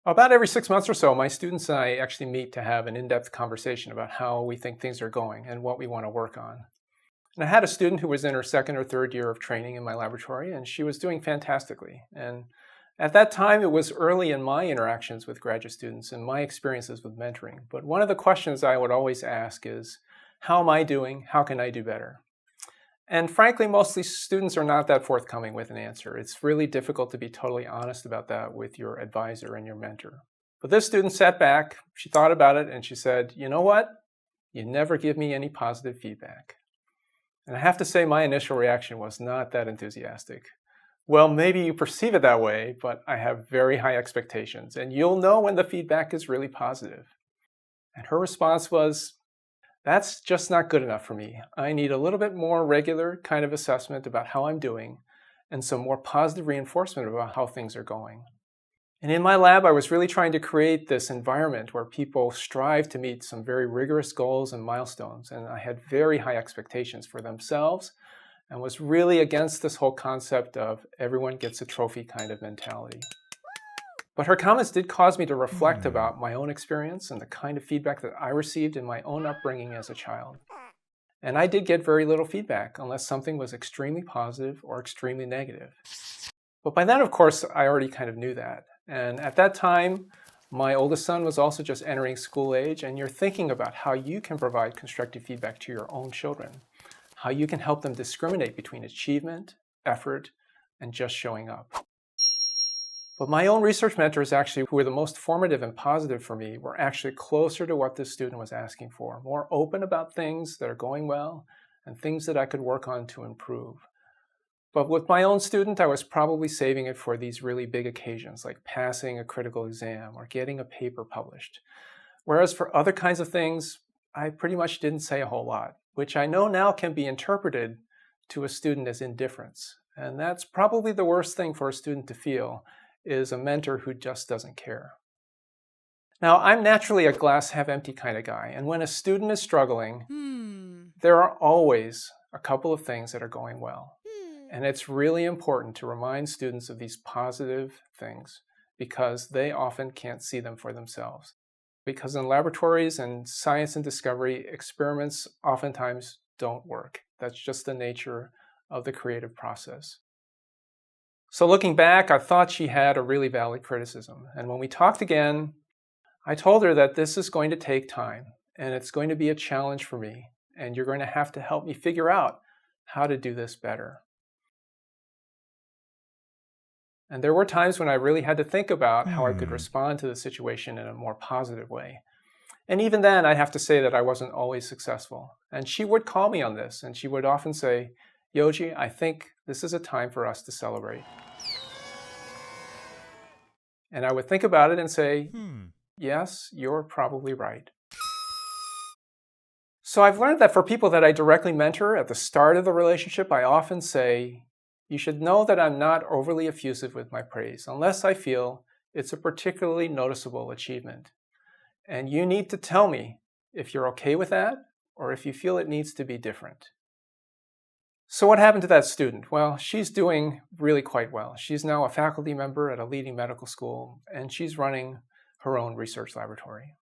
About every 6 months or so, my students and I actually meet to have an in-depth conversation about how we think things are going and what we want to work on. And I had a student who was in her second or third year of training in my laboratory, and she was doing fantastically. And at that time, it was early in my interactions with graduate students and my experiences with mentoring. But one of the questions I would always ask is, how am I doing? How can I do better? And frankly, mostly students are not that forthcoming with an answer. It's really difficult to be totally honest about that with your advisor and your mentor. But this student sat back, she thought about it, and she said, you know what? You never give me any positive feedback. And I have to say my initial reaction was not that enthusiastic. Well, maybe you perceive it that way, but I have very high expectations, and you'll know when the feedback is really positive. And her response was, that's just not good enough for me. I need a little bit more regular kind of assessment about how I'm doing and some more positive reinforcement about how things are going. And in my lab, I was really trying to create this environment where people strive to meet some very rigorous goals and milestones. And I had very high expectations for themselves and was really against this whole concept of everyone gets a trophy kind of mentality. But her comments did cause me to reflect about my own experience and the kind of feedback that I received in my own upbringing as a child. And I did get very little feedback unless something was extremely positive or extremely negative. But by then, of course, I already kind of knew that. And at that time, my oldest son was also just entering school age, and you're thinking about how you can provide constructive feedback to your own children, how you can help them discriminate between achievement, effort, and just showing up. But my own research mentors actually, who were the most formative and positive for me, were actually closer to what this student was asking for, more open about things that are going well and things that I could work on to improve. But with my own student, I was probably saving it for these really big occasions, like passing a critical exam or getting a paper published. Whereas for other kinds of things, I pretty much didn't say a whole lot, which I know now can be interpreted to a student as indifference. And that's probably the worst thing for a student to feel, is a mentor who just doesn't care. Now, I'm naturally a glass half empty kind of guy, and when a student is struggling, there are always a couple of things that are going well. And it's really important to remind students of these positive things because they often can't see them for themselves. Because in laboratories and science and discovery, experiments oftentimes don't work. That's just the nature of the creative process. So looking back, I thought she had a really valid criticism. And when we talked again, I told her that this is going to take time and it's going to be a challenge for me. And you're going to have to help me figure out how to do this better. And there were times when I really had to think about how I could respond to the situation in a more positive way. And even then, I have to say that I wasn't always successful. And she would call me on this, and she would often say, Yoji, I think this is a time for us to celebrate. And I would think about it and say, yes, you're probably right. So I've learned that for people that I directly mentor at the start of the relationship, I often say, you should know that I'm not overly effusive with my praise unless I feel it's a particularly noticeable achievement. And you need to tell me if you're okay with that or if you feel it needs to be different. So what happened to that student? Well, she's doing really quite well. She's now a faculty member at a leading medical school, and she's running her own research laboratory.